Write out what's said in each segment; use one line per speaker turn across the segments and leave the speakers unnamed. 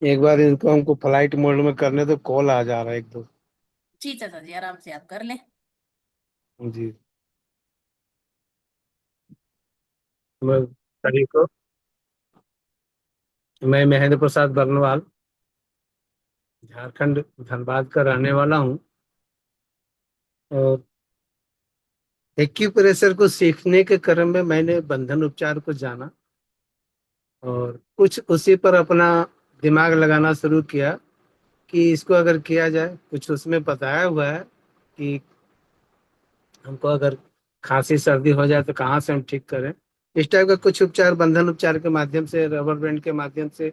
एक बार इनको हमको फ्लाइट मोड में करने तो कॉल आ जा रहा है एक दो।
जी चाचा जी, आराम से आप कर लें।
जी। मैं सभी को मैं महेंद्र प्रसाद बर्नवाल झारखंड धनबाद का रहने वाला हूँ। और एक्यूप्रेशर को सीखने के क्रम में मैंने बंधन उपचार को जाना और कुछ उसी पर अपना दिमाग लगाना शुरू किया कि इसको अगर किया जाए। कुछ उसमें बताया हुआ है कि हमको अगर खांसी सर्दी हो जाए तो कहाँ से हम ठीक करें। इस टाइप का कुछ उपचार बंधन उपचार के माध्यम से, रबर बैंड के माध्यम से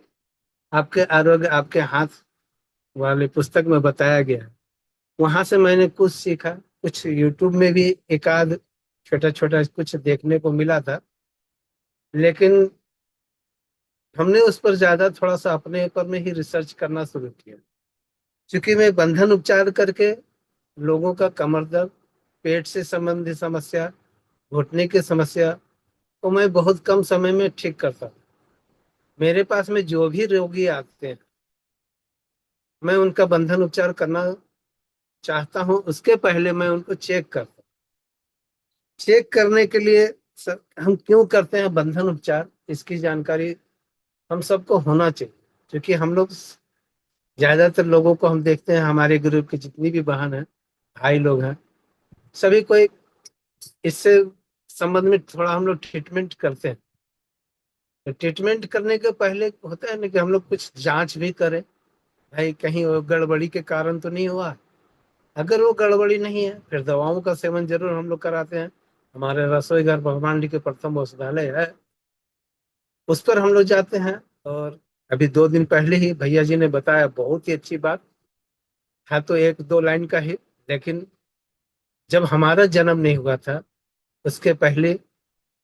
आपके आरोग्य आपके हाथ वाले पुस्तक में बताया गया है। वहां से मैंने कुछ सीखा। कुछ यूट्यूब में भी एक आध छोटा छोटा कुछ देखने को मिला था, लेकिन हमने उस पर ज्यादा थोड़ा सा अपने ऊपर में ही रिसर्च करना शुरू किया। क्योंकि मैं बंधन उपचार करके लोगों का कमर दर्द, पेट से संबंधित समस्या, घुटने की समस्या को मैं बहुत कम समय में ठीक करता हूँ। मेरे पास में जो भी रोगी आते हैं, मैं उनका बंधन उपचार करना चाहता हूँ। उसके पहले मैं उनको चेक करता हूँ। चेक करने के लिए सर, हम क्यों करते हैं बंधन उपचार, इसकी जानकारी हम सबको होना चाहिए। क्योंकि हम लोग ज्यादातर लोगों को हम देखते हैं, हमारे ग्रुप की जितनी भी बहन है, भाई लोग हैं, सभी को इससे संबंध में थोड़ा हम लोग ट्रीटमेंट करते हैं। तो ट्रीटमेंट करने के पहले होता है ना कि हम लोग कुछ जांच भी करें, भाई कहीं वो गड़बड़ी के कारण तो नहीं हुआ। अगर वो गड़बड़ी नहीं है फिर दवाओं का सेवन जरूर हम लोग कराते हैं। हमारे रसोई घर भगवान के प्रथम औषधालय है, उस पर हम लोग जाते हैं। और अभी 2 दिन पहले ही भैया जी ने बताया, बहुत ही अच्छी बात है। तो एक दो लाइन का ही, लेकिन जब हमारा जन्म नहीं हुआ था उसके पहले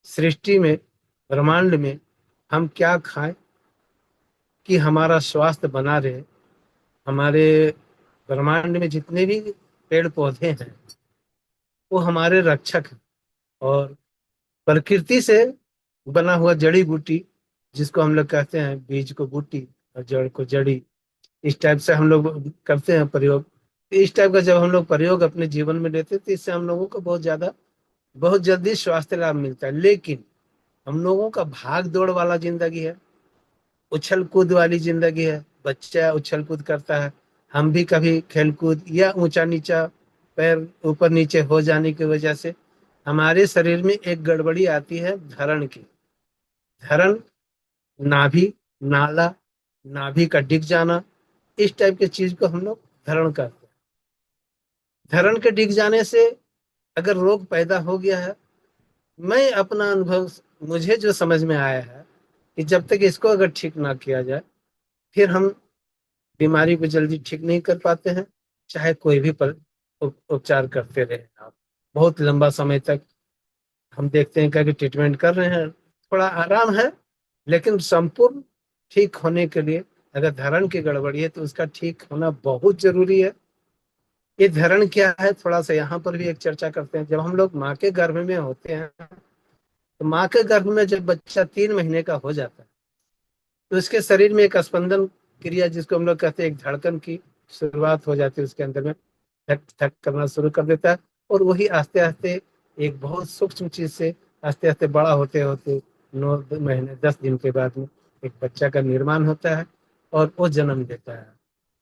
सृष्टि में, ब्रह्मांड में हम क्या खाएं कि हमारा स्वास्थ्य बना रहे। हमारे ब्रह्मांड में जितने भी पेड़ पौधे हैं वो हमारे रक्षक हैं। और प्रकृति से बना हुआ जड़ी बूटी, जिसको हम लोग कहते हैं बीज को बूटी और जड़ को जड़ी, इस टाइप से हम लोग करते हैं प्रयोग। इस टाइप का जब हम लोग प्रयोग अपने जीवन में लेते हैं तो इससे हम लोगों को बहुत जल्दी स्वास्थ्य लाभ मिलता है। लेकिन हम लोगों का भाग दौड़ वाला जिंदगी है, उछल कूद वाली जिंदगी है। बच्चा उछल कूद करता है, हम भी कभी खेल कूद या ऊंचा नीचा पैर ऊपर नीचे हो जाने की वजह से हमारे शरीर में एक गड़बड़ी आती है धरण की। धरण, नाभि, नाला, नाभि का डिग जाना, इस टाइप की चीज को हम लोग धरण करते हैं। धरण के डिग जाने से अगर रोग पैदा हो गया है, मैं अपना अनुभव, मुझे जो समझ में आया है कि जब तक इसको अगर ठीक ना किया जाए फिर हम बीमारी को जल्दी ठीक नहीं कर पाते हैं। चाहे कोई भी उपचार करते रहे आप, बहुत लंबा समय तक हम देखते हैं कि ट्रीटमेंट कर रहे हैं, थोड़ा आराम है, लेकिन संपूर्ण ठीक होने के लिए अगर धरण की गड़बड़ी है तो उसका ठीक होना बहुत जरूरी है। ये धरण क्या है, थोड़ा सा यहाँ पर भी एक चर्चा करते हैं। जब हम लोग माँ के गर्भ में होते हैं तो माँ के गर्भ में जब बच्चा 3 महीने का हो जाता है तो उसके शरीर में एक स्पंदन क्रिया, जिसको हम लोग कहते हैं एक धड़कन की शुरुआत हो जाती है उसके अंदर में, धक धक करना शुरू कर देता है। और वही आस्ते आस्ते एक बहुत सूक्ष्म चीज से आस्ते आस्ते बड़ा होते होते 9 महीने 10 दिन के बाद में एक बच्चा का निर्माण होता है और वो जन्म देता है।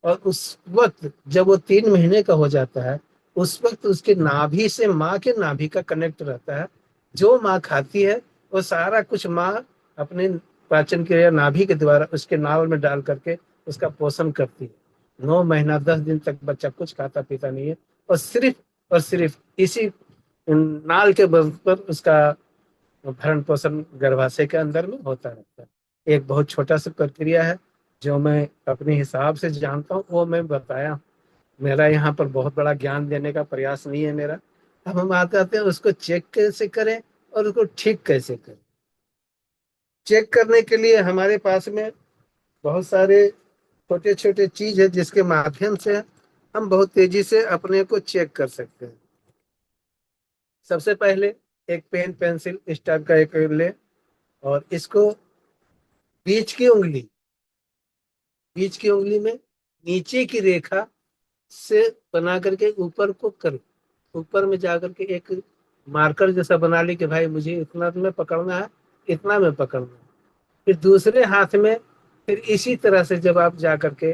और उस वक्त जब वो 3 महीने का हो जाता है, उस वक्त उसके नाभि से माँ के नाभि का कनेक्ट रहता है। जो माँ खाती है वो सारा कुछ माँ अपने पाचन क्रिया नाभि के द्वारा उसके नाल में डाल करके उसका पोषण करती है। 9 महीना 10 दिन तक बच्चा कुछ खाता पीता नहीं है, और सिर्फ इसी नाल के बल पर उसका भरण पोषण गर्भाशय के अंदर में होता रहता है। एक बहुत छोटा सा प्रक्रिया है जो मैं अपने हिसाब से जानता हूँ, वो मैं बताया। मेरा यहाँ पर बहुत बड़ा ज्ञान देने का प्रयास नहीं है मेरा। अब हम आते आते हैं उसको चेक कैसे करें और उसको ठीक कैसे करें। चेक करने के लिए हमारे पास में बहुत सारे छोटे छोटे चीज है जिसके माध्यम से हम बहुत तेजी से अपने को चेक कर सकते हैं। सबसे पहले एक पेन पेंसिल इस टाइप का एक ले, और इसको बीच की उंगली बीच की उंगली में नीचे की रेखा से बना करके ऊपर को करो, ऊपर में जा करके एक मार्कर जैसा बना ली कि भाई मुझे इतना तुम्हें पकड़ना है, इतना में पकड़ना है। फिर दूसरे हाथ में फिर इसी तरह से जब आप जा करके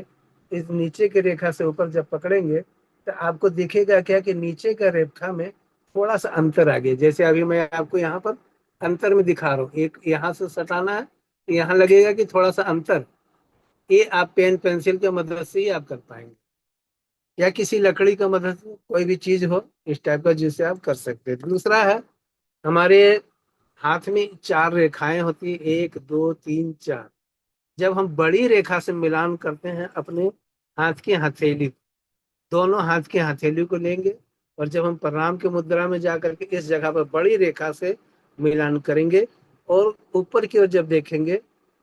इस नीचे की रेखा से ऊपर जब पकड़ेंगे तो आपको दिखेगा क्या कि नीचे का रेखा में थोड़ा सा अंतर आ गया। जैसे अभी मैं आपको यहाँ पर अंतर में दिखा रहा हूँ, एक यहाँ से सटाना है तो यहाँ लगेगा कि थोड़ा सा अंतर। ये आप पेन पेंसिल की मदद से ही आप कर पाएंगे, या किसी लकड़ी का मदद से कोई भी चीज हो इस टाइप का जिससे आप कर सकते हैं। दूसरा है, हमारे हाथ में चार रेखाएं होती है, एक दो तीन चार। जब हम बड़ी रेखा से मिलान करते हैं अपने हाथ की हथेली, दोनों हाथ की हथेली को लेंगे और जब हम प्रणाम की मुद्रा में जाकर के इस जगह पर बड़ी रेखा से मिलान करेंगे और ऊपर की ओर जब देखेंगे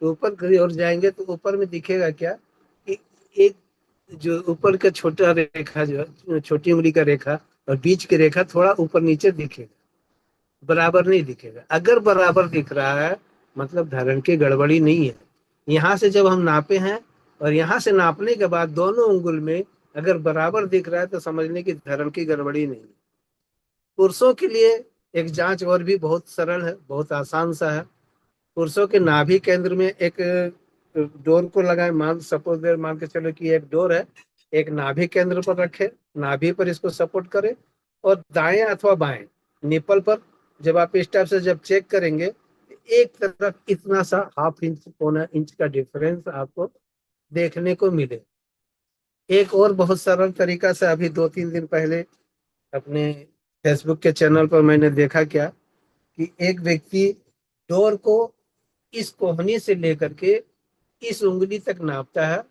तो ऊपर की ओर जाएंगे तो ऊपर में दिखेगा क्या कि एक जो ऊपर का छोटा रेखा जो है, छोटी उंगली का रेखा और बीच की रेखा थोड़ा ऊपर नीचे दिखेगा, बराबर नहीं दिखेगा। अगर बराबर दिख रहा है मतलब धरण की गड़बड़ी नहीं है। यहाँ से जब हम नापे हैं और यहाँ से नापने के बाद दोनों उंगल में अगर बराबर दिख रहा है तो समझ लें कि धरण की गड़बड़ी नहीं है। पुरुषों के लिए एक जांच और भी बहुत सरल है, बहुत आसान सा है। पुरुषों के नाभि केंद्र में एक डोर को लगाए, मान सपोज देर मान के चलो कि एक डोर है, एक नाभि केंद्र पर रखे, नाभि पर इसको सपोर्ट करे और दाएं अथवा बाएं निपल पर जब आप इस टाइप से जब चेक करेंगे एक तरफ इतना सा हाफ इंच पौना इंच का डिफरेंस आपको देखने को मिले। एक और बहुत सरल तरीका से अभी 2-3 दिन पहले अपने फेसबुक के चैनल पर मैंने देखा क्या कि एक व्यक्ति डोर को इस कोहनी से लेकर के इस उंगली तक नापता है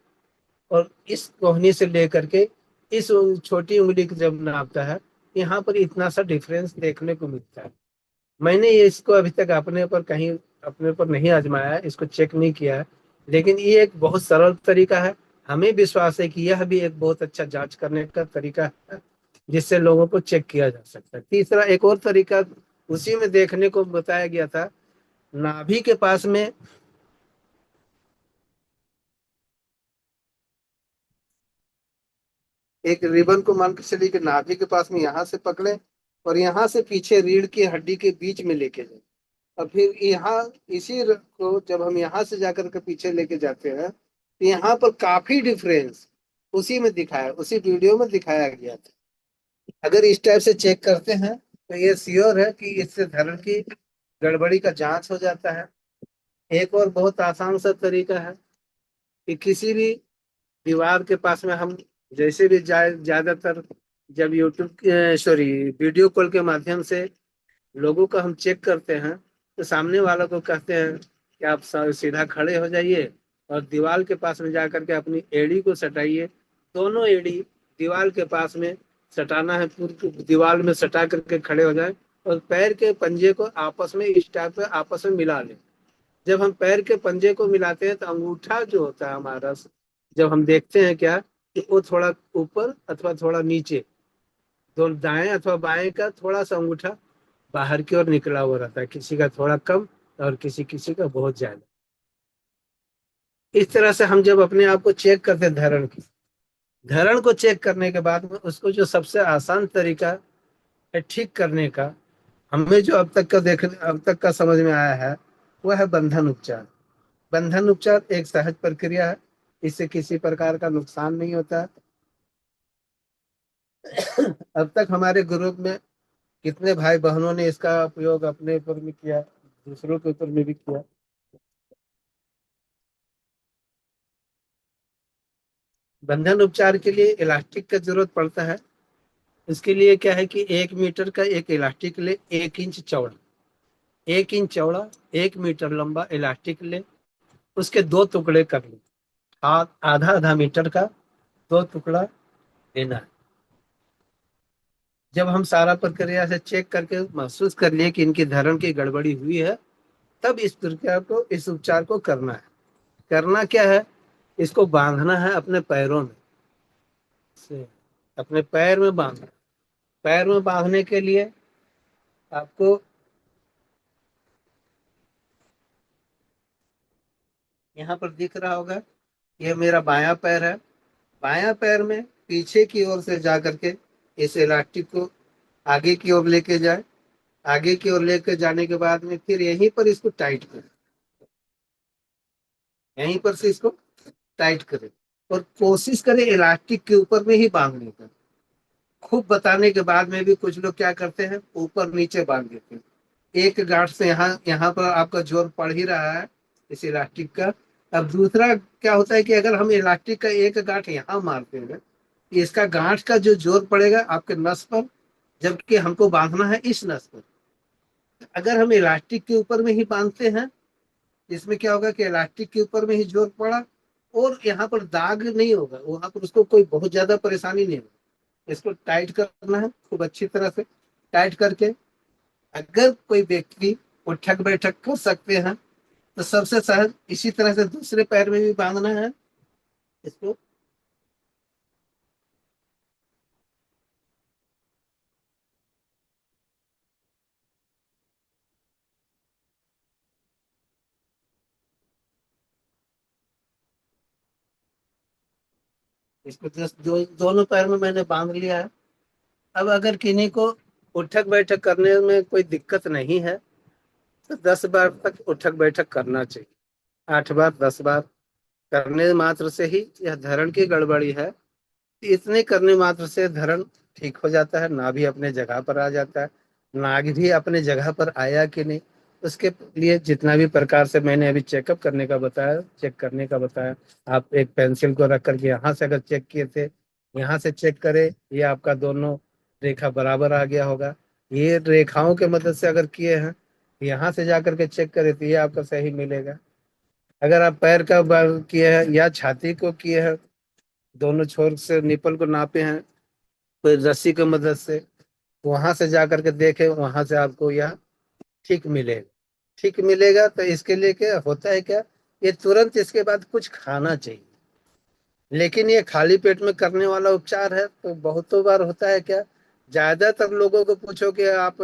और इस कोहनी से लेकर के इस छोटी उंगली को जब नापता है, यहाँ पर इतना सा डिफरेंस देखने को मिलता है। मैंने ये इसको अभी तक अपने पर कहीं अपने पर नहीं आजमाया है, इसको चेक नहीं किया है, लेकिन ये एक बहुत सरल तरीका है। हमें विश्वास है कि यह भी एक बहुत अच्छा जांच करने का तरीका है जिससे लोगों को चेक किया जा सकता है। तीसरा एक और तरीका उसी में देखने को बताया गया था, नाभि के पास में एक रिबन को मान के चलिए कि नाभि के पास में यहाँ से पकड़े और यहाँ से पीछे रीढ़ की हड्डी के बीच में लेके जाए और फिर यहाँ को जब हम यहाँ से जाकर के पीछे लेके जाते हैं तो यहाँ पर काफी डिफरेंस उसी में दिखाया, उसी वीडियो में दिखाया गया था। अगर इस टाइप से चेक करते हैं तो ये श्योर है कि इससे धरण की गड़बड़ी का जांच हो जाता है। एक और बहुत आसान सा तरीका है कि किसी भी दीवार के पास में हम जैसे भी ज्यादातर जब यूट्यूब सॉरी वीडियो कॉल के माध्यम से लोगों को हम चेक करते हैं तो सामने वालों को कहते हैं कि आप सीधा खड़े हो जाइए और दीवार के पास में जाकर के अपनी एड़ी को सटाइए। दोनों एड़ी दीवार के पास में सटाना है, पूरी दीवार में सटा करके खड़े हो जाए और पैर के पंजे को आपस में इस टाइप से आपस में मिला लें। जब हम पैर के पंजे को मिलाते हैं तो अंगूठा जो होता है हमारा, जब हम देखते हैं क्या कि वो थोड़ा ऊपर अथवा थोड़ा नीचे, दोनों दाएं अथवा बाएं का थोड़ा सा अंगूठा बाहर की ओर निकला हुआ रहता है, किसी का थोड़ा कम और किसी किसी का बहुत ज्यादा। इस तरह से हम जब अपने आप को चेक करते हैं धरण की, धरण को चेक करने के बाद में उसको जो सबसे आसान तरीका है ठीक करने का, हमें जो अब तक का समझ में आया है वह है बंधन उपचार। बंधन उपचार एक सहज प्रक्रिया है, इससे किसी प्रकार का नुकसान नहीं होता। अब तक हमारे ग्रुप में कितने भाई बहनों ने इसका उपयोग अपने ऊपर भी किया, दूसरों के ऊपर में भी किया। बंधन उपचार के लिए इलास्टिक का जरूरत पड़ता है। इसके लिए क्या है कि 1 मीटर का एक इलास्टिक ले, 1 इंच चौड़ा, 1 इंच चौड़ा 1 मीटर लंबा इलास्टिक ले, उसके दो टुकड़े कर ले, आधा आधा मीटर का दो टुकड़ा लेना है। जब हम सारा प्रक्रिया से चेक करके महसूस कर लिए कि इनकी धरण की गड़बड़ी हुई है, तब इस प्रक्रिया को, इस उपचार को करना है। करना क्या है, इसको बांधना है अपने पैरों में से, अपने पैर में बांधना। पैर में बांधने के लिए आपको यहाँ पर दिख रहा होगा ये मेरा बायां पैर है। बायां पैर में पीछे की ओर से जा करके इस इलास्टिक को आगे की ओर लेके जाए। आगे की ओर लेके जाने के बाद में फिर यहीं पर इसको टाइट करें। यहीं पर से इसको टाइट करें और कोशिश करें इलास्टिक के ऊपर में ही बांधने का। खूब बताने के बाद में भी कुछ लोग क्या करते हैं, ऊपर नीचे बांध देते हैं। एक गांठ से यहाँ यहाँ पर आपका जोर पड़ ही रहा है इस इलास्टिक का। अब दूसरा क्या होता है कि अगर हम इलास्टिक का एक गांठ यहाँ मारते हैं, इसका गांठ का जो जोर पड़ेगा आपके नस पर, जबकि हमको बांधना है इस नस पर। अगर हम इलास्टिक के ऊपर में ही बांधते हैं, इसमें क्या होगा कि इलास्टिक के ऊपर में ही जोर पड़ा और यहाँ पर दाग नहीं होगा, वहां पर उसको कोई बहुत ज्यादा परेशानी नहीं होगी। इसको टाइट करना है खूब अच्छी तरह से। टाइट करके अगर कोई व्यक्ति उठक बैठक कर सकते हैं तो सबसे सहज इसी तरह से दूसरे पैर में भी बांधना है इसको। इसको दोनों पैर में मैंने बांध लिया है। अब अगर किन्हीं को उठक बैठक करने में कोई दिक्कत नहीं है तो 10 बार तक उठक बैठक करना चाहिए। 8 बार 10 बार करने मात्र से ही यह धरण की गड़बड़ी है। इतने करने मात्र से धरण ठीक हो जाता है, नाभि अपने जगह पर आ जाता है। नाग भी अपने जगह पर आया कि नहीं, उसके लिए जितना भी प्रकार से मैंने अभी चेकअप करने का बताया, चेक करने का बताया। आप एक पेंसिल को रख करके यहाँ से अगर चेक किए थे, यहाँ से चेक करें, ये आपका दोनों रेखा बराबर आ गया होगा। ये रेखाओं के मदद से अगर किए हैं, यहाँ से जा करके चेक करें तो ये आपका सही मिलेगा। अगर आप पैर का बल किए हैं या छाती को किए हैं, दोनों छोर से निपल को नापे हैं कोई रस्सी की मदद से, वहां से जा करके देखे, वहां से आपको यह ठीक मिलेगा। ठीक मिलेगा तो इसके लिए क्या होता है, क्या ये तुरंत इसके बाद कुछ खाना चाहिए। लेकिन ये खाली पेट में करने वाला उपचार है तो बहुतों बार होता है क्या, ज्यादातर लोगों को पूछो कि आप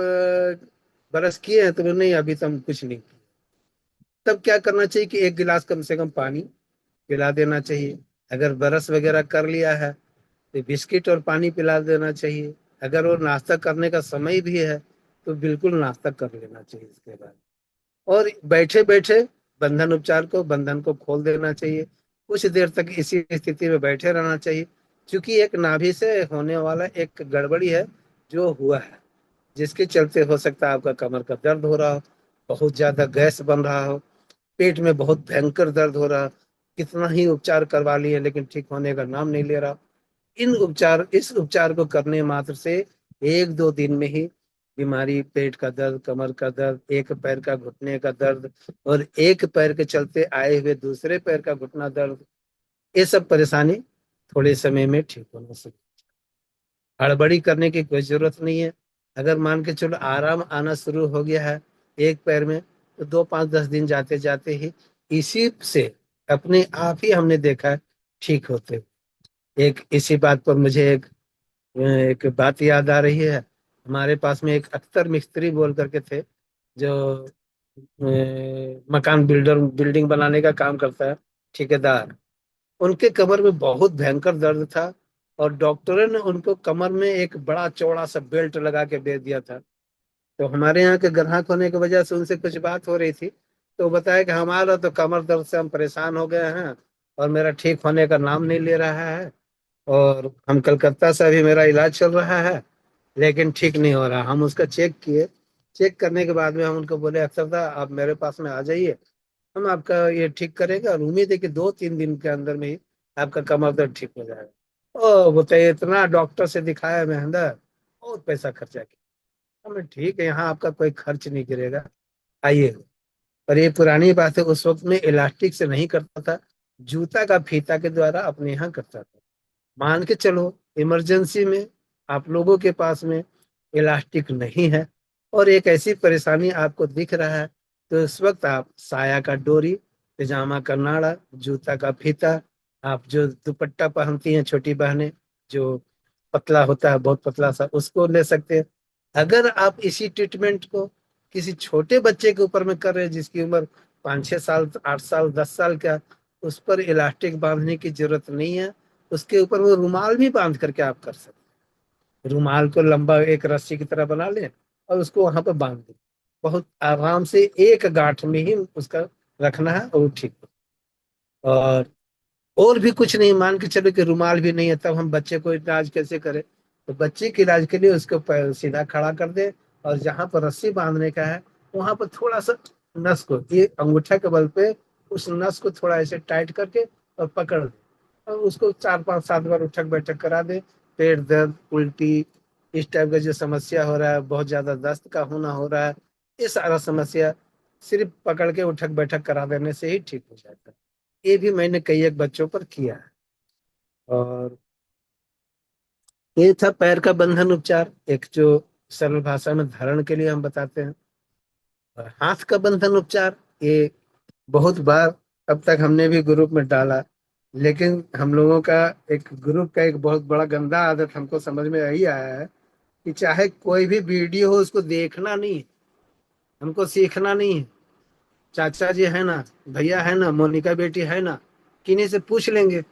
ब्रश किए हैं तो नहीं, अभी तक कुछ नहीं किया। तब क्या करना चाहिए कि 1 गिलास कम से कम पानी पिला देना चाहिए। अगर ब्रश वगैरह कर लिया है तो बिस्किट और पानी पिला देना चाहिए। अगर वो नाश्ता करने का समय भी है तो बिल्कुल नाश्ता कर लेना चाहिए इसके बाद। और बैठे बैठे बंधन को खोल देना चाहिए। कुछ देर तक इसी स्थिति में बैठे रहना चाहिए, क्योंकि एक नाभि से होने वाला एक गड़बड़ी है जो हुआ है, जिसके चलते हो सकता है आपका कमर का दर्द हो रहा हो, बहुत ज्यादा गैस बन रहा हो, पेट में बहुत भयंकर दर्द हो रहा। कितना ही उपचार करवा लिए लेकिन ठीक होने का नाम नहीं ले रहा। इस उपचार को करने मात्र से 1-2 दिन में ही बीमारी, पेट का दर्द, कमर का दर्द, एक पैर का घुटने का दर्द और एक पैर के चलते आए हुए दूसरे पैर का घुटना दर्द, ये सब परेशानी थोड़े समय में ठीक होने से। हड़बड़ी करने की कोई जरूरत नहीं है। अगर मान के चलो आराम आना शुरू हो गया है एक पैर में, तो 2 5 10 दिन जाते जाते ही इसी से अपने आप ही हमने देखा है ठीक होते। एक इसी बात पर मुझे एक बात याद आ रही है। हमारे पास में एक अख्तर मिस्त्री बोल करके थे, जो मकान बिल्डिंग बनाने का काम करता है, ठेकेदार। उनके कमर में बहुत भयंकर दर्द था और डॉक्टरों ने उनको कमर में एक बड़ा चौड़ा सा बेल्ट लगा के दे दिया था। तो हमारे यहाँ के ग्राहक होने की वजह से उनसे कुछ बात हो रही थी, तो वो बताया कि हमारा तो कमर दर्द से हम परेशान हो गए हैं और मेरा ठीक होने का नाम नहीं ले रहा है, और हम कलकत्ता से अभी मेरा इलाज चल रहा है लेकिन ठीक नहीं हो रहा। हम उसका चेक किए। चेक करने के बाद में हम उनको बोले, अक्सर साहब आप मेरे पास में आ जाइए, हम आपका ये ठीक करेंगे और उम्मीद है कि 2-3 दिन के अंदर में ही आपका कमर दर्द ठीक हो जाएगा। ओ बताइए, इतना डॉक्टर से दिखाया महेंद्र, बहुत पैसा खर्चा किया। हमें ठीक है, यहाँ आपका कोई खर्च नहीं गिरेगा, आइए। पर ये पुरानी बात है, उस वक्त में इलास्टिक से नहीं करता था, जूता का फीता के द्वारा अपने यहाँ करता था। मान के चलो इमरजेंसी में आप लोगों के पास में इलास्टिक नहीं है और एक ऐसी परेशानी आपको दिख रहा है, तो इस वक्त आप साया का डोरी, पजामा का नाड़ा, जूता का फीता, आप जो दुपट्टा पहनती हैं छोटी बहनें, जो पतला होता है बहुत पतला सा, उसको ले सकते हैं। अगर आप इसी ट्रीटमेंट को किसी छोटे बच्चे के ऊपर में कर रहे हैं जिसकी उम्र 5-6 साल 8 साल 10 साल का, उस पर इलास्टिक बांधने की जरूरत नहीं है। उसके ऊपर वो रुमाल भी बांध करके आप कर सकते हैं। रुमाल को लंबा एक रस्सी की तरह बना लें और उसको वहां पर बांध दें। बहुत आराम से एक गांठ में ही उसका रखना है और वो ठीक हो। और भी कुछ नहीं, मान के चलो कि रुमाल भी नहीं है, तब हम बच्चे को इलाज कैसे करें? तो बच्चे के इलाज के लिए उसको पैर सीधा खड़ा कर दे और जहां पर रस्सी बांधने का है वहां पर थोड़ा सा नस को ये अंगूठा के बल पे उस नस को थोड़ा ऐसे टाइट करके और पकड़ दे और उसको 4 5 7 बार उठक बैठक करा दे। पेट दर्द, उल्टी, इस टाइप का जो समस्या हो रहा है, बहुत ज्यादा दस्त का होना हो रहा है, ये सारा समस्या सिर्फ पकड़ के उठक बैठक करा देने से ही ठीक हो जाता है। ये भी मैंने कई एक बच्चों पर किया है। और ये था पैर का बंधन उपचार, एक जो सरल भाषा में धारण के लिए हम बताते हैं। और हाथ का बंधन उपचार, ये बहुत बार अब तक हमने भी ग्रुप में डाला, लेकिन हम लोगों का एक ग्रुप का एक बहुत बड़ा गंदा आदत हमको समझ में यही आया है कि चाहे कोई भी वीडियो हो उसको देखना नहीं है, हमको सीखना नहीं है। चाचा जी है ना, भैया है ना, मोनिका बेटी है ना, किन्हीं से पूछ लेंगे,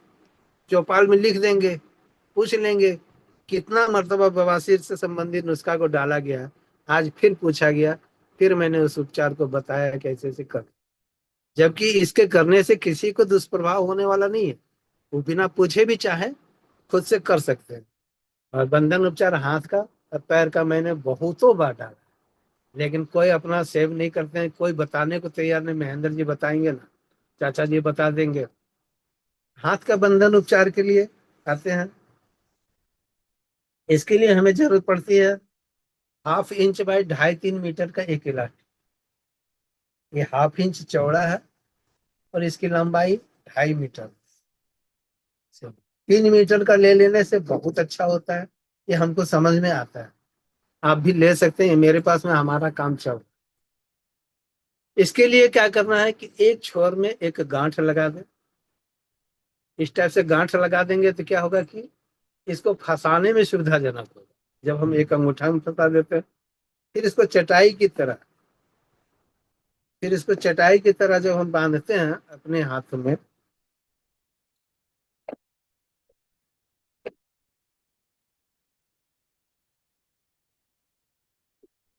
चौपाल में लिख देंगे, पूछ लेंगे कितना मर्तबा बवासीर से संबंधित नुस्खा को डाला गया। आज फिर पूछा गया, फिर मैंने उस उपचार को बताया कैसे से कर, जबकि इसके करने से किसी को दुष्प्रभाव होने वाला नहीं है। वो बिना पूछे भी चाहे खुद से कर सकते हैं। और बंधन उपचार हाथ का और पैर का मैंने बहुतों बार डाला, लेकिन कोई अपना सेव नहीं करते हैं, कोई बताने को तैयार नहीं। महेंद्र जी बताएंगे ना, चाचा जी बता देंगे। हाथ का बंधन उपचार के लिए आते हैं। इसके लिए हमें जरूरत पड़ती है 1/2 इंच बाई 2.5 3 मीटर का एक इलास्टिक। ये 1/2 इंच चौड़ा है और इसकी लंबाई 2.5 मीटर। 3 मीटर का ले लेने से बहुत अच्छा होता है। ये हमको समझ में आता है, आप भी ले सकते हैं। मेरे पास में हमारा काम चल रहा है। इसके लिए क्या करना है कि एक छोर में एक गांठ लगा दें। इस टाइप से गांठ लगा देंगे तो क्या होगा कि इसको फंसाने में सुविधाजनक होगा। जब हम एक अंगूठा में फंसा देते हैं, फिर इसको चटाई की तरह, फिर इसको चटाई की तरह जब हम बांधते हैं अपने हाथ में,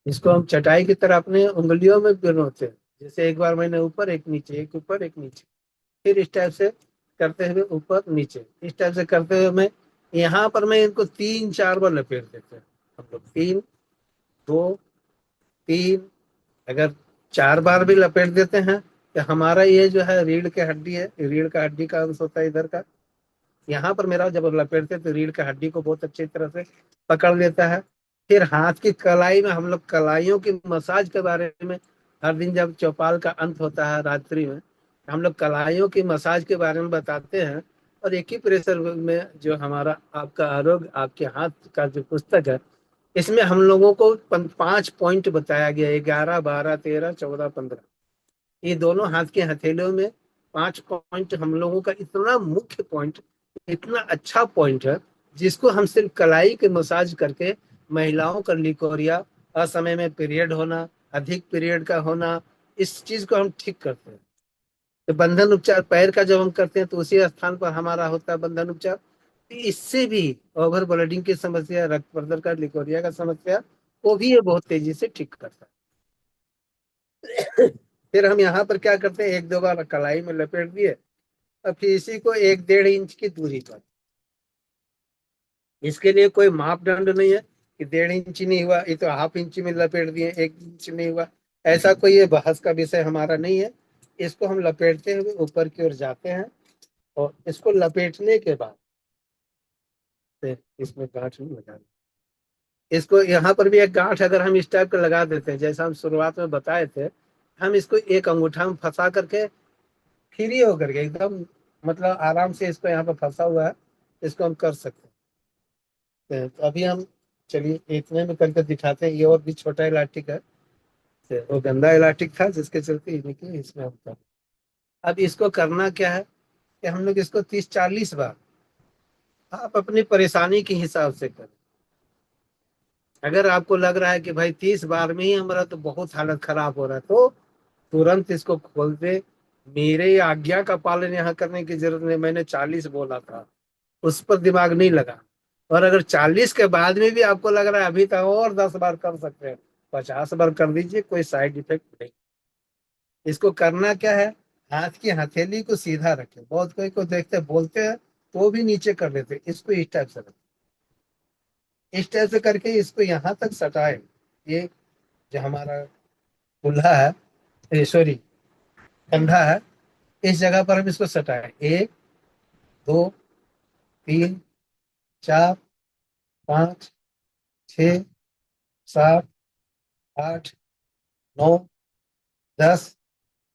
इसको हम चटाई की तरह अपने उंगलियों में पिरोते हैं। जैसे एक बार मैंने ऊपर एक नीचे, एक ऊपर एक नीचे, फिर इस टाइप से करते हुए ऊपर नीचे, इस टाइप से करते हुए मैं यहाँ पर मैं इनको 3 4 बार लपेट देते हैं। हम लोग 3 2 3, अगर 4 बार भी लपेट देते हैं तो हमारा ये जो है रीढ़ की हड्डी है, रीढ़ का हड्डी का अंश होता है इधर का। यहाँ पर मेरा जब लपेटते हैं तो रीढ़ का हड्डी को बहुत अच्छी तरह से पकड़ लेता है। फिर हाथ की कलाई में हम लोग कलाइयों की मसाज के बारे में हर दिन जब चौपाल का अंत होता है रात्रि में, हम लोग कलाइयों की मसाज के बारे में बताते हैं। और एक ही प्रेशर में जो हमारा आपका आरोग्य आपके हाथ का जो पुस्तक है, इसमें हम लोगों को 5 पॉइंट बताया गया है, 11 12 13 14 15। ये दोनों हाथ के हथेलियों में 5 पॉइंट हम लोगों का इतना मुख्य पॉइंट, इतना अच्छा पॉइंट है, जिसको हम सिर्फ कलाई के मसाज करके महिलाओं का लिकोरिया, असमय में पीरियड होना, अधिक पीरियड का होना, इस चीज को हम ठीक करते हैं। तो बंधन उपचार पैर का जब हम करते हैं तो उसी स्थान पर हमारा होता है बंधन उपचार। तो इससे भी ओवर ब्लीडिंग की समस्या, रक्त प्रदर का, लिकोरिया का समस्या, वो भी ये बहुत तेजी से ठीक करता है। फिर हम यहाँ पर क्या करते हैं, 1 2 बार कलाई में लपेट दिए और फिर इसी को 1 1.5 इंच की दूरी पर, इसके लिए कोई मापदंड नहीं है कि 1.5 इंच नहीं हुआ ये तो 1/2 इंच में लपेट दिए, 1 इंच नहीं हुआ, ऐसा कोई ये बहस का विषय हमारा नहीं है। इसको हम लपेटते हुए ऊपर की ओर जाते हैं और इसको लपेटने के बाद फिर इसमें गांठ नहीं लगानी। इसको यहाँ पर भी एक गांठ अगर हम इस टाइप का लगा देते हैं जैसा हम शुरुआत में बताए थे, हम इसको एक अंगूठा में फंसा करके फ्री होकर के एकदम, मतलब आराम से इसको यहाँ पर फंसा हुआ है, इसको हम कर सकते हैं। तो अभी हम, चलिए इतने में करके दिखाते हैं। ये और भी छोटा इलास्टिक है, तो वो गंदा इलास्टिक था जिसके चलते ये निकले, इसमें हम कर। अब इसको करना क्या है कि हम लोग इसको 30 40 बार आप अपनी परेशानी के हिसाब से करें। अगर आपको लग रहा है कि भाई 30 बार में ही हमारा तो बहुत हालत खराब हो रहा है, तो तुरंत इसको खोल दे, मेरे आज्ञा का पालन यहाँ करने की जरूरत नहीं, मैंने 40 बोला था, उस पर दिमाग नहीं लगा। और अगर 40 के बाद में भी आपको लग रहा है अभी तक और 10 बार कर सकते हैं, 50 बार कर दीजिए, कोई साइड इफेक्ट नहीं। इसको करना क्या है, हाथ की हथेली को सीधा रखें। बहुत कोई को देखते बोलते हैं तो भी नीचे कर लेते हैं। इसको इस टाइप से रखें, इस टाइप से करके इसको यहाँ तक सटाए। ये जो हमारा कुल्हा है, सॉरी, कंधा है, इस जगह पर हम इसको सटाए। 1, 2, 3, 4, 5, 6, 7, 8, 9, 10,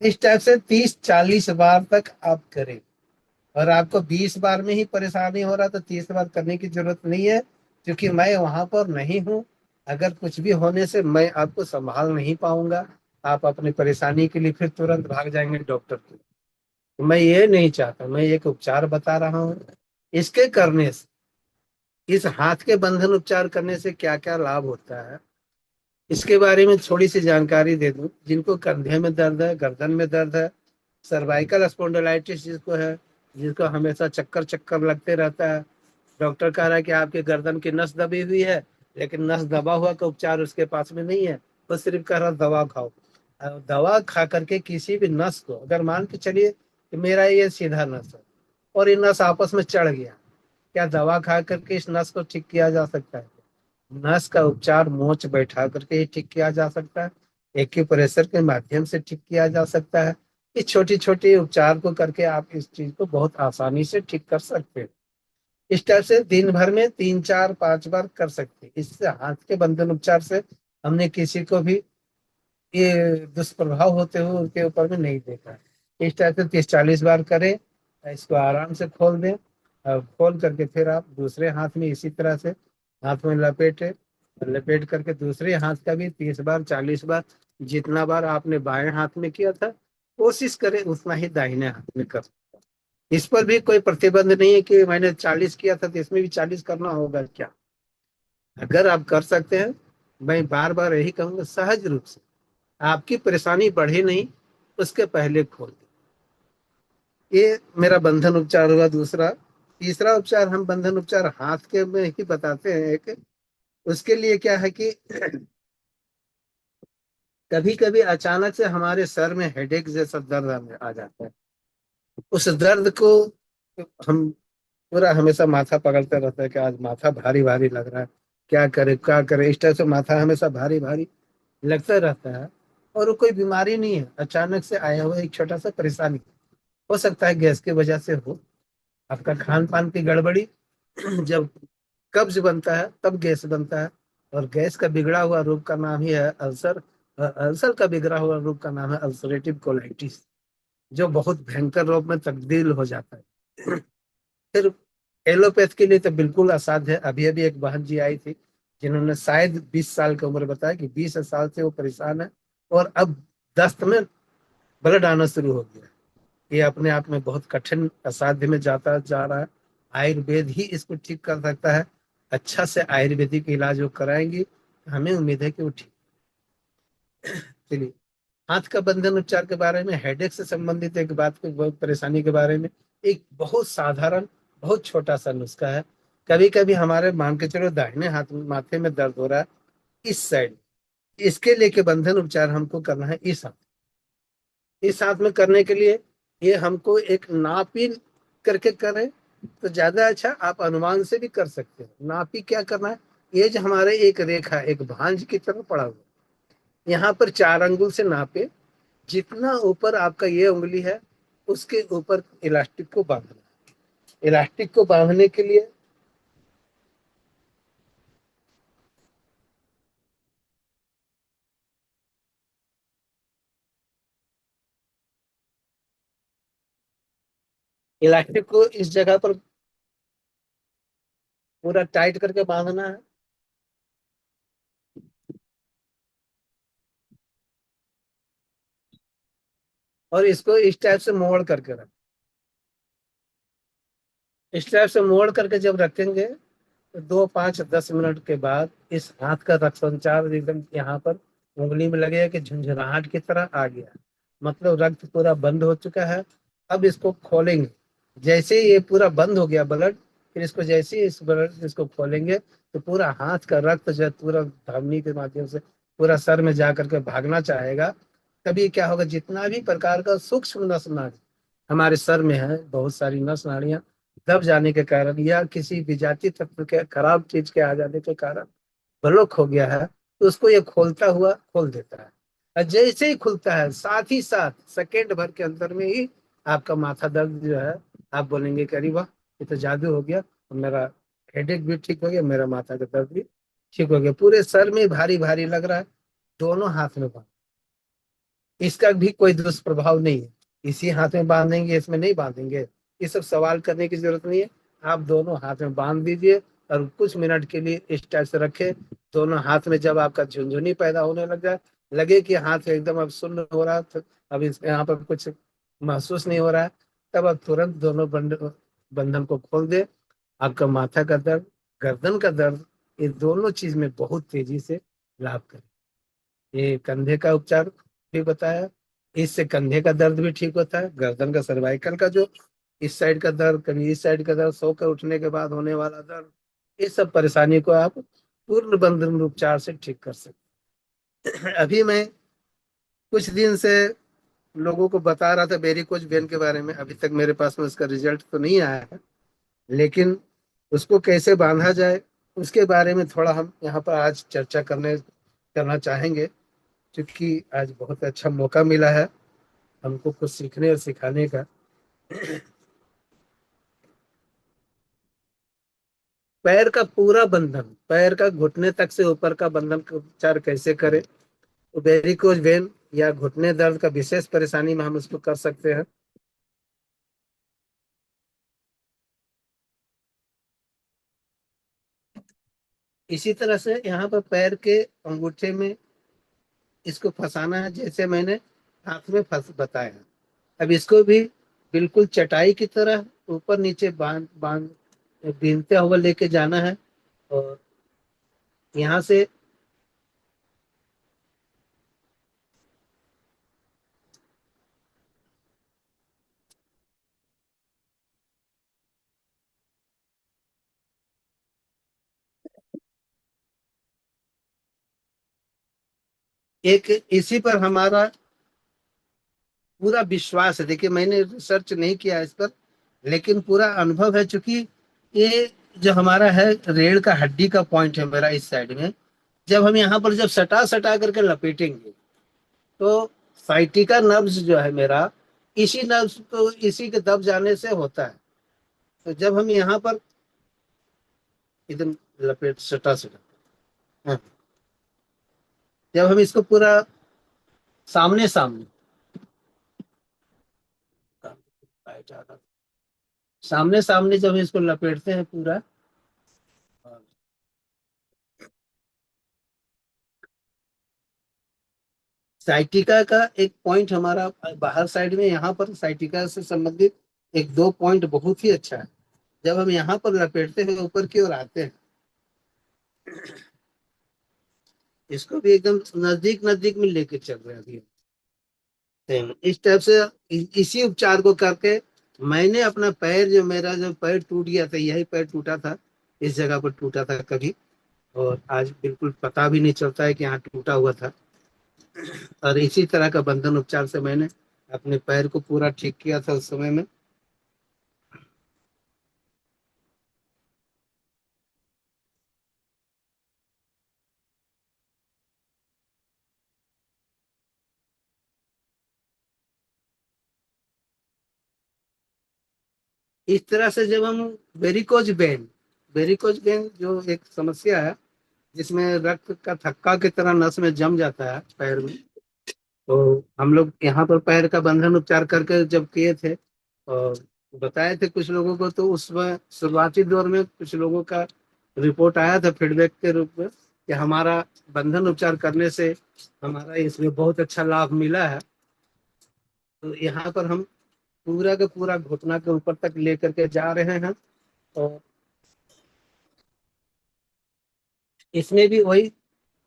इस टाइप से 30-40 बार तक आप करें। और आपको 20 बार में ही परेशानी हो रहा तो 30 बार करने की जरूरत नहीं है, क्योंकि मैं वहां पर नहीं हूँ। अगर कुछ भी होने से मैं आपको संभाल नहीं पाऊंगा, आप अपनी परेशानी के लिए फिर तुरंत भाग जाएंगे डॉक्टर के। तो मैं ये नहीं चाहता, मैं एक उपचार बता रहा हूँ। इसके करने से, इस हाथ के बंधन उपचार करने से क्या क्या लाभ होता है, इसके बारे में थोड़ी सी जानकारी दे दूं। जिनको कंधे में दर्द है, गर्दन में दर्द है, सर्वाइकल स्पॉन्डिलाइटिस जिसको है, जिसको हमेशा चक्कर चक्कर लगते रहता है, डॉक्टर कह रहा है कि आपके गर्दन की नस दबी हुई है, लेकिन नस दबा हुआ का उपचार उसके पास में नहीं है। वो सिर्फ कह रहा दवा खाओ। दवा खा करके किसी भी नस को, अगर मान के चलिए कि मेरा ये सीधा नस है और ये नस आपस में चढ़ गया, क्या दवा खा करके इस नस को ठीक किया जा सकता है? नस का उपचार मोच बैठा करके ही ठीक किया जा सकता है, एक्यूप्रेशर के माध्यम से ठीक किया जा सकता है। इस छोटी छोटी उपचार को करके आप इस चीज को बहुत आसानी से ठीक कर सकते हैं। इस टाइप से दिन भर में 3, 4, 5 बार कर सकते हैं। इससे हाथ के बंधन उपचार से हमने किसी को भी ये दुष्प्रभाव होते हुए उनके ऊपर में नहीं देखा है। इस टाइप से 30-40 बार करें। इसको आराम से खोल दें। खोल करके फिर आप दूसरे हाथ में इसी तरह से हाथ में लपेटे, लपेट करके दूसरे हाथ का भी 30 बार 40 बार, जितना बार आपने बाएं हाथ में किया था कोशिश करें उतना ही दाहिने हाथ में कर। इस पर भी कोई प्रतिबंध नहीं है कि मैंने 40 किया था तो इसमें भी 40 करना होगा क्या। अगर आप कर सकते हैं, मैं बार बार यही कहूंगा, सहज रूप से आपकी परेशानी बढ़े नहीं उसके पहले खोल दें। ये मेरा बंधन उपचार हुआ। दूसरा, तीसरा उपचार हम बंधन उपचार हाथ के में ही बताते हैं एक। उसके लिए क्या है कि कभी कभी अचानक से हमारे सर में हेडेक जैसा दर्द हमें आ जाता है। उस दर्द को हम पूरा हमेशा माथा पकड़ते रहता है कि आज माथा भारी भारी लग रहा है, क्या करे क्या करे, इस तरह से माथा हमेशा भारी भारी लगता रहता है। और वो कोई बीमारी नहीं है, अचानक से आया हुआ एक छोटा सा परेशानी। हो सकता है गैस की वजह से हो, आपका खान पान की गड़बड़ी। जब कब्ज बनता है तब गैस बनता है, और गैस का बिगड़ा हुआ रूप का नाम ही है अल्सर। अल्सर का बिगड़ा हुआ रूप का नाम है अल्सरेटिव कोलाइटिस, जो बहुत भयंकर रूप में तब्दील हो जाता है। फिर एलोपैथ के लिए तो बिल्कुल असाध्य है। अभी अभी एक बहन जी आई थी जिन्होंने शायद 20 साल की उम्र बताया कि 20 साल से वो परेशान है, और अब दस्त में ब्लड आना शुरू हो गया। ये अपने आप में बहुत कठिन असाध्य में जाता जा रहा है। आयुर्वेद ही इसको ठीक कर सकता है। अच्छा से आयुर्वेदिक इलाज वो कराएंगे, हमें उम्मीद है कि वो ठीक। चलिए, हाथ का बंधन उपचार के बारे में, हेडेक से संबंधित एक बात की, बहुत परेशानी के बारे में, एक बहुत साधारण बहुत छोटा सा नुस्खा है। कभी कभी हमारे मान के चलो दाहिने हाथ में माथे में दर्द हो रहा है, इस साइड, इसके लेके बंधन उपचार हमको करना है इस हाथ। इस हाथ में करने के लिए ये हमको एक नापी करके करें तो ज्यादा अच्छा। आप अनुमान से भी कर सकते हैं। नापी क्या करना है, ये जो हमारे एक रेखा एक भांज की तरह पड़ा हुआ है, यहाँ पर 4 अंगुल से नापे। जितना ऊपर आपका ये उंगली है उसके ऊपर इलास्टिक को बांधना। इलास्टिक को बांधने के लिए इलास्टिक को इस जगह पर पूरा टाइट करके बांधना है। और इसको इस टाइप से मोड़ करके रख, इस टाइप से मोड़ करके जब रखेंगे तो 2, 5, 10 मिनट के बाद इस हाथ का रक्त संचार एकदम यहाँ पर उंगली में लगेगा कि झुंझुनाहट की तरह आ गया। मतलब रक्त पूरा बंद हो चुका है। अब इसको खोलेंगे। जैसे ही ये पूरा बंद हो गया ब्लड, फिर इसको जैसे ही इस ब्लड इसको खोलेंगे तो पूरा हाथ का रक्त जो है पूरा धमनी के माध्यम से पूरा सर में जा करके भागना चाहेगा। तभी क्या होगा, जितना भी प्रकार का सूक्ष्म नस नाड़ी हमारे सर में है, बहुत सारी नस नाड़ियां दब जाने के कारण या किसी विजातीय तत्व के खराब चीज के आ जाने के कारण ब्लॉक हो गया है, तो उसको ये खोलता हुआ खोल देता है। और जैसे ही खुलता है, साथ ही साथ सेकेंड भर के अंदर में ही आपका माथा दर्द जो है, आप बोलेंगे कि अरे वाह, ये तो जादू हो गया, मेरा हेडेक भी ठीक हो गया, मेरा माथा का दर्द भी ठीक हो गया, पूरे सर में भारी भारी लग रहा है। दोनों हाथ में बांध, इसका भी कोई दुष्प्रभाव नहीं है। इसी हाथ में बांधेंगे, इसमें नहीं बांधेंगे, ये सब सवाल करने की जरूरत नहीं है। आप दोनों हाथ में बांध दीजिए और कुछ मिनट के लिए इस टाइप से रखें। दोनों हाथ में जब आपका झुनझुनी पैदा होने लग जाए, लगे कि हाथ एकदम अब सुन्न हो रहा है, तो अब इस यहाँ पर कुछ महसूस नहीं हो रहा है, तब आप तुरंत दोनों बंधन को खोल दे। आपका माथा का दर्द, गर्दन का दर्द, ये दोनों चीज में बहुत तेजी से लाभ करे। ये कंधे का उपचार भी बताया, इससे कंधे का दर्द भी ठीक होता है। गर्दन का सर्वाइकल का जो इस साइड का दर्द, कभी इस साइड का दर्द, सोकर उठने के बाद होने वाला दर्द, इस सब परेशानी को आप पूर्ण बंधन उपचार से ठीक कर सकते हैं। अभी मैं कुछ दिन से लोगों को बता रहा था वेरिकोज वेन के बारे में, अभी तक मेरे पास में उसका रिजल्ट तो नहीं आया है, लेकिन उसको कैसे बांधा जाए उसके बारे में थोड़ा हम यहाँ पर आज चर्चा करना चाहेंगे, क्योंकि आज बहुत अच्छा मौका मिला है हमको कुछ सीखने और सिखाने का। पैर का पूरा बंधन, पैर का घुटने तक से ऊपर का बंधन का उपचार कैसे करें, तो वेरिकोज वेन या घुटने दर्द का विशेष परेशानी में हम उसको कर सकते हैं। इसी तरह से यहाँ पर पैर के अंगूठे में इसको फंसाना है, जैसे मैंने हाथ में फंस बताया। अब इसको भी बिल्कुल चटाई की तरह ऊपर नीचे बांध बांध बीनते हुए लेके जाना है। और यहाँ से एक इसी पर हमारा पूरा विश्वास है। देखिए, मैंने रिसर्च नहीं किया इस पर, लेकिन पूरा अनुभव है, चूंकि ये जो हमारा है रीढ़ का हड्डी का पॉइंट है मेरा इस साइड में, जब हम यहाँ पर जब सटा सटा करके लपेटेंगे तो साइटिका नर्व्स जो है मेरा, इसी नर्व्स को इसी के दब जाने से होता है। तो जब हम यहाँ पर एकदम लपेट सटा सटा, हाँ, जब हम इसको पूरा सामने सामने सामने सामने जब इसको लपेटते हैं पूरा, साइटिका का एक पॉइंट हमारा बाहर साइड में, यहाँ पर साइटिका से संबंधित एक दो पॉइंट बहुत ही अच्छा है। जब हम यहाँ पर लपेटते हैं ऊपर की ओर आते हैं, इसको भी एकदम नजदीक नजदीक में लेके चल रहे हैं अभी। इस टाइप से इसी उपचार को करके मैंने अपना पैर, जो मेरा जो पैर टूट गया था, यही पैर टूटा था, इस जगह पर टूटा था कभी, और आज बिल्कुल पता भी नहीं चलता है कि यहाँ टूटा हुआ था। और इसी तरह का बंधन उपचार से मैंने अपने पैर को पूरा ठीक किया था उस समय में। इस तरह से जब हम वेरिकोज वेन जो एक समस्या है, जिसमें रक्त का थक्का की तरह नस में जम जाता है पैर में, तो हम लोग यहाँ पर पैर का बंधन उपचार करके जब किए थे और बताए थे कुछ लोगों को, तो उसमें शुरुआती दौर में कुछ लोगों का रिपोर्ट आया था फीडबैक के रूप में कि हमारा बंधन उपचार करने से हमारा इसमें बहुत अच्छा लाभ मिला है। तो यहाँ पर हम पूरा का पूरा घुटना के ऊपर तक लेकर के जा रहे हैं, और इसमें भी वही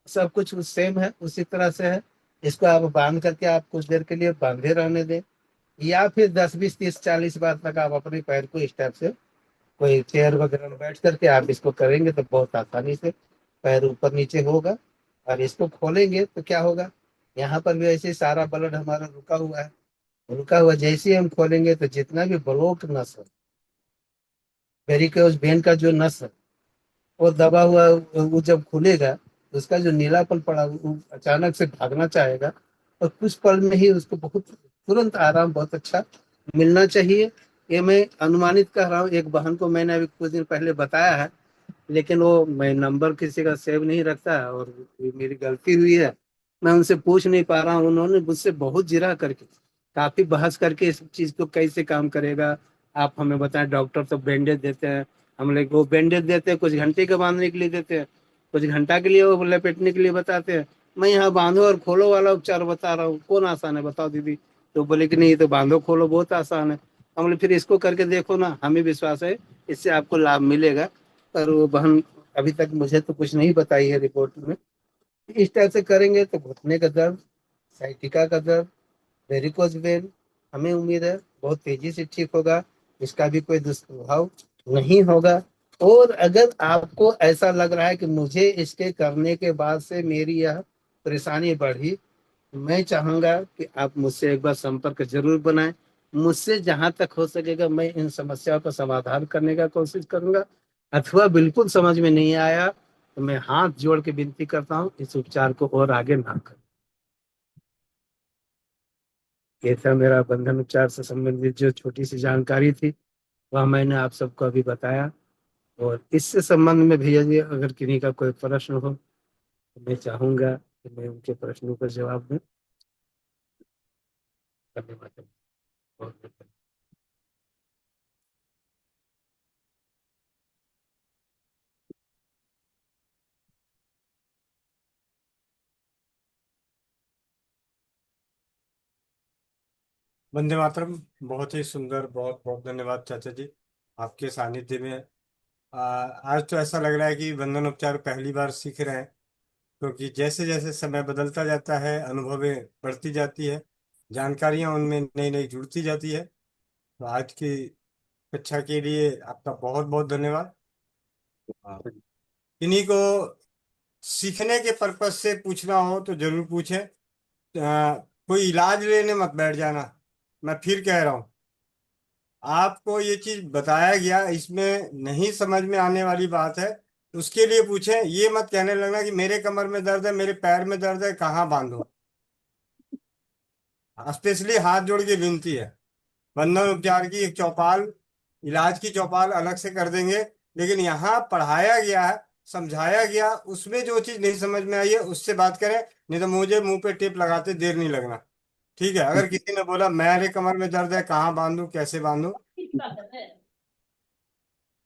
सब कुछ सेम है, उसी तरह से है। इसको आप बांध करके आप कुछ देर के लिए बांधे रहने दें, या फिर 10 20 30 40 बार तक आप अपने पैर को इस टाइप से कोई चेयर वगैरह में बैठ करके आप इसको करेंगे तो बहुत आसानी से पैर ऊपर नीचे होगा। और इसको खोलेंगे तो क्या होगा, यहाँ पर भी ऐसे ही सारा ब्लड हमारा रुका हुआ है। रुका हुआ जैसे ही हम खोलेंगे तो जितना भी ब्लॉक नस है, वेरिकोज वेन का जो नस है, वो दबा हुआ, वो जब खुलेगा तो उसका जो नीलापन पड़ा वो अचानक से भागना चाहेगा। और कुछ पल में ही उसको बहुत तुरंत आराम बहुत अच्छा मिलना चाहिए। ये मैं अनुमानित कर रहा हूँ। एक बहन को मैंने अभी कुछ दिन पहले बताया है, लेकिन वो मैं नंबर किसी का सेव नहीं रखता है, और ये मेरी गलती हुई है। मैं उनसे पूछ नहीं पा रहा हूँ। उन्होंने मुझसे बहुत जिरा करके, काफी बहस करके इस चीज को कैसे काम करेगा आप हमें बताएं। डॉक्टर तो बैंडेज देते हैं, हम लोग वो बैंडेज देते हैं कुछ घंटे के बांधने के लिए देते हैं, कुछ घंटा के लिए वो लपेटने के लिए बताते हैं। मैं यहाँ बांधो और खोलो वाला उपचार बता रहा हूँ, कौन आसान है बताओ दीदी। तो बोले कि नहीं, ये तो बांधो खोलो बहुत आसान है। हम बोले फिर इसको करके देखो ना, हमें विश्वास है इससे आपको लाभ मिलेगा। पर वो बहन अभी तक मुझे तो कुछ नहीं बताई है रिपोर्ट में। इस टाइप से करेंगे तो घुटने का दर्द, साइटिका का दर्द, वेरिकोज वेन, हमें उम्मीद है बहुत तेजी से ठीक होगा। इसका भी कोई दुष्प्रभाव नहीं होगा। और अगर आपको ऐसा लग रहा है कि मुझे इसके करने के बाद से मेरी यह परेशानी बढ़ी, मैं चाहूंगा कि आप मुझसे एक बार संपर्क जरूर बनाएं। मुझसे जहां तक हो सकेगा मैं इन समस्याओं का समाधान करने का कोशिश करूंगा। अथवा बिल्कुल समझ में नहीं आया तो मैं हाथ जोड़ के विनती करता हूँ इस उपचार को और आगे ना करें। ये था मेरा बंधन उपचार से संबंधित जो छोटी सी जानकारी थी, वह मैंने आप सबको अभी बताया। और इससे संबंध में भैया जी अगर किन्हीं का कोई प्रश्न हो तो मैं चाहूंगा कि मैं उनके प्रश्नों का जवाब दूं। धन्यवाद। बहुत बहुत
वंदे मातरम। बहुत ही सुंदर, बहुत बहुत धन्यवाद चाचा जी आपके सानिध्य में। आज तो ऐसा लग रहा है कि बंधन उपचार पहली बार सीख रहे हैं, क्योंकि जैसे जैसे समय बदलता जाता है अनुभवें बढ़ती जाती है, जानकारियां उनमें नई नई जुड़ती जाती है। तो आज की कक्षा के लिए आपका बहुत बहुत धन्यवाद। हाँ,
धन्यवाद।
इन्हीं को सीखने के पर्पज से पूछना हो तो जरूर पूछें। कोई इलाज लेने मत बैठ जाना। मैं फिर कह रहा हूँ, आपको ये चीज बताया गया, इसमें नहीं समझ में आने वाली बात है, उसके लिए पूछें। ये मत कहने लगना कि मेरे कमर में दर्द है, मेरे पैर में दर्द है, कहाँ बांधो। स्पेशली हाथ जोड़ के विनती है। बंधन उपचार की एक चौपाल, इलाज की चौपाल अलग से कर देंगे, लेकिन यहाँ पढ़ाया गया है, समझाया गया, उसमें जो चीज नहीं समझ में आई है उससे बात करें। नहीं तो मुझे मुंह पे टेप लगाते देर नहीं लगना। ठीक है? अगर किसी ने बोला मेरे कमर में दर्द है, कहाँ बांधू, कैसे बांधू।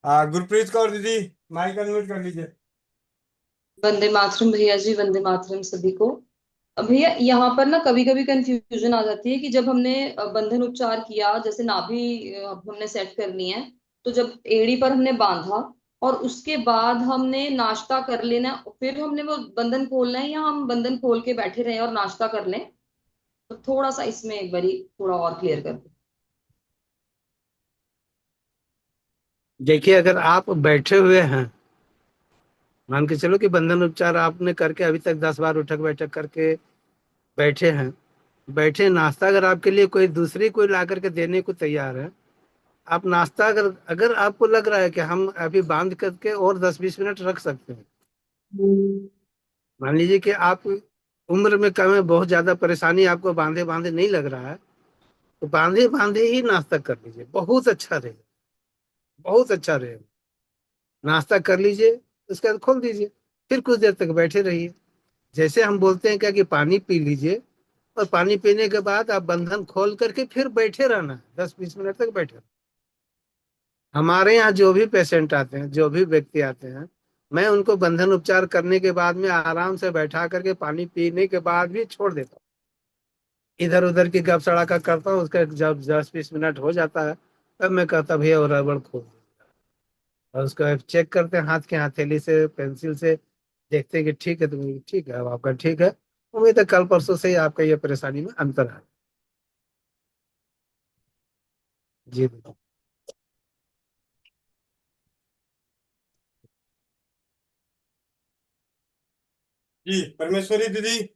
गुरप्रीत कौर दीदी, माइक अनम्यूट कर लीजिए।
वंदे मातरम भैया जी, वंदे मातरम सभी को। अब भैया यहाँ पर ना कभी कभी कंफ्यूजन आ जाती है कि जब हमने बंधन उपचार किया, जैसे नाभि हमने सेट करनी है, तो जब एड़ी पर हमने बांधा और उसके बाद हमने नाश्ता कर लेना, फिर हमने वो बंधन खोलना है, या हम बंधन खोल के बैठे रहें और नाश्ता कर लें? तो थोड़ा सा इसमें एक बारी थोड़ा और क्लियर कर दो।
देखिए, अगर आप बैठे हुए हैं, मान के चलो कि बंधन उपचार आपने करके अभी तक 10 बार उठक बैठक करके बैठे हैं। बैठे नाश्ता अगर आपके लिए कोई दूसरी कोई ला करके देने को तैयार है, आप नाश्ता अगर अगर आपको लग रहा है कि हम अभी बांध करके और 10 20 मिनट रख सकते हैं। मान लीजिए कि आप उम्र में कम है, बहुत ज्यादा परेशानी आपको बांधे बांधे नहीं लग रहा है, तो बांधे बांधे ही नाश्ता कर लीजिए, बहुत अच्छा रहेगा। बहुत अच्छा रहेगा। नाश्ता कर लीजिए, उसके बाद खोल दीजिए, फिर कुछ देर तक बैठे रहिए। जैसे हम बोलते हैं क्या कि पानी पी लीजिए, और पानी पीने के बाद आप बंधन खोल करके फिर बैठे रहना है, 10 20 मिनट तक बैठे। हमारे यहाँ जो भी पेशेंट आते हैं, जो भी व्यक्ति आते हैं, मैं उनको बंधन उपचार करने के बाद में आराम से बैठा करके पानी पीने के बाद भी छोड़ देता हूँ। इधर उधर की गप सड़ाका करता हूँ, उसका जब 10 20 मिनट हो जाता है तब मैं कहता भैया और रबड़ खोल दो। और उसको चेक करते हैं हाथ के हथेली से, पेंसिल से, देखते हैं कि ठीक है, तो ठीक है, अब आपका ठीक है। उम्मीद है कल परसों से ही आपका ये परेशानी में अंतर आ। जी दीदी।
जी परमेश्वरी दीदी,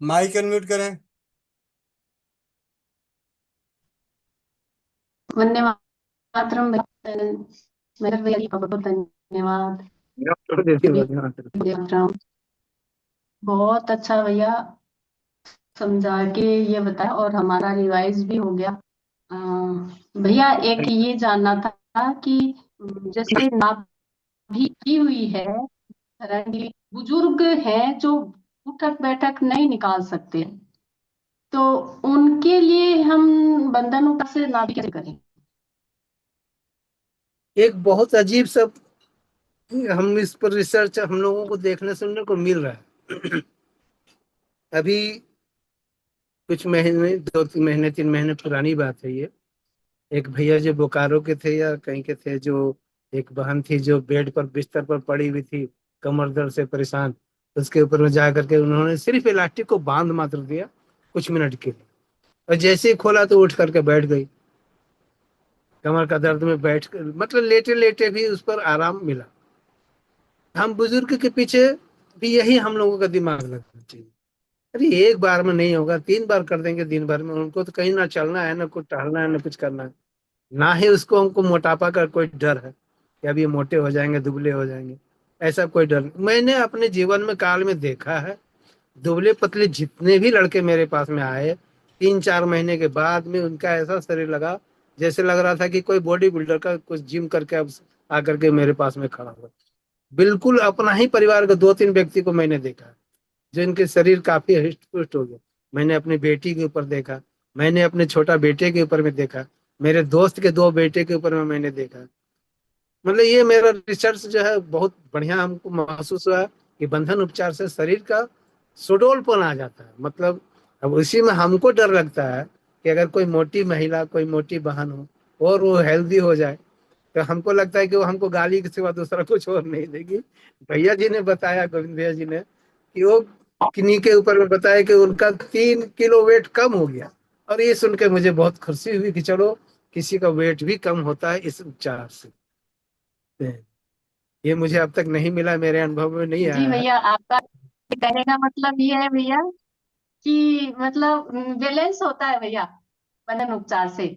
माइक अनम्यूट करें।
वंदे मातरम मेरे भैया जी, बहुत बहुत धन्यवाद।
दीदी
वंदे
धन्यवाद।
मातरम। बहुत अच्छा भैया समझा के ये बताया, और हमारा रिवाइज भी हो गया। अ, भैया एक ये जानना था कि जैसे नाभि की हुई है, रंगीली बुजुर्ग हैं जो उठक बैठक नहीं निकाल सकते, तो उनके लिए हम बंधन उपाय से नाभि कैसे करें?
एक बहुत अजीब सा, हम इस पर रिसर्च हम लोगों को देखने सुनने को मिल रहा है। अभी कुछ महीने, 2 3 महीने 3 महीने पुरानी बात है ये। एक भैया जो बोकारो के थे या कहीं के थे, जो एक बहन थी जो बेड पर बिस्तर पर पड़ी हुई थी, कमर दर्द से परेशान। उसके ऊपर में जा करके उन्होंने सिर्फ इलास्टिक को बांध मात्र दिया कुछ मिनट के लिए, और जैसे ही खोला तो उठ करके बैठ गई। कमर का दर्द में बैठ कर, मतलब लेटे लेटे भी उस पर आराम मिला। हम बुजुर्ग के पीछे भी यही हम लोगों का दिमाग लगना चाहिए। अरे एक बार में नहीं होगा, 3 बार कर देंगे दिन भर में। उनको तो कहीं ना चलना है, ना कुछ टहलना है, ना कुछ करना है। ना ही उसको हमको मोटापा का कोई डर है कि अब ये मोटे हो जाएंगे, दुबले हो जाएंगे। ऐसा कोई डर नहीं। मैंने अपने जीवन में काल में देखा है, दुबले पतले जितने भी लड़के मेरे पास में आए, 3 4 महीने के बाद में उनका ऐसा शरीर लगा जैसे लग रहा था कि कोई बॉडी बिल्डर का कुछ जिम करके अब आकर के मेरे पास में खड़ा हुआ। बिल्कुल अपना ही परिवार के 2 3 व्यक्ति को मैंने देखा जो इनके शरीर काफी हृष्ट पुष्ट हो गए। मैंने अपनी बेटी के ऊपर देखा, मैंने अपने छोटा बेटे के ऊपर में देखा, मेरे दोस्त के 2 बेटे के ऊपर में मैंने देखा। मतलब ये मेरा रिसर्च जो है बहुत बढ़िया हमको महसूस हुआ कि बंधन उपचार से शरीर का सुडौलपन आ जाता है। मतलब अब उसी में हमको डर लगता है कि अगर कोई मोटी महिला, कोई मोटी बहन हो और वो हेल्दी हो जाए, तो हमको लगता है कि वो हमको गाली के सिवा दूसरा कुछ और नहीं देगी। भैया जी ने बताया, गोविंद भैया जी ने, कि वो किन्हीं के ऊपर में बताया कि उनका 3 किलो वेट कम हो गया। और ये सुन के मुझे बहुत खुशी हुई कि चलो किसी का वेट भी कम होता है इस उपचार से। ये मुझे अब तक नहीं मिला, मेरे अनुभव में नहीं
जी
आया है।
भैया, आपका कहने का मतलब ये है भैया कि मतलब बैलेंस होता है भैया बंधन उपचार से।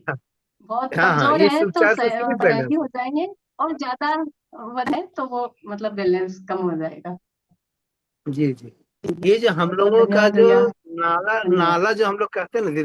बहुत
हाँ हाँ,
कमजोर
इस
है तो
उपचार से सिर्फ
हेल्दी
बैलेंस
हो
है।
जाएंगे, और ज्यादा वजन है तो वो मतलब बैलेंस कम हो जाएगा।
जी जी। ये जो हम
बहुत बहुत
लोगों का
धन्यवाद
जो
भैया।
नाला
धन्यवाद।
नाला जो हम लोग कहते हैं ना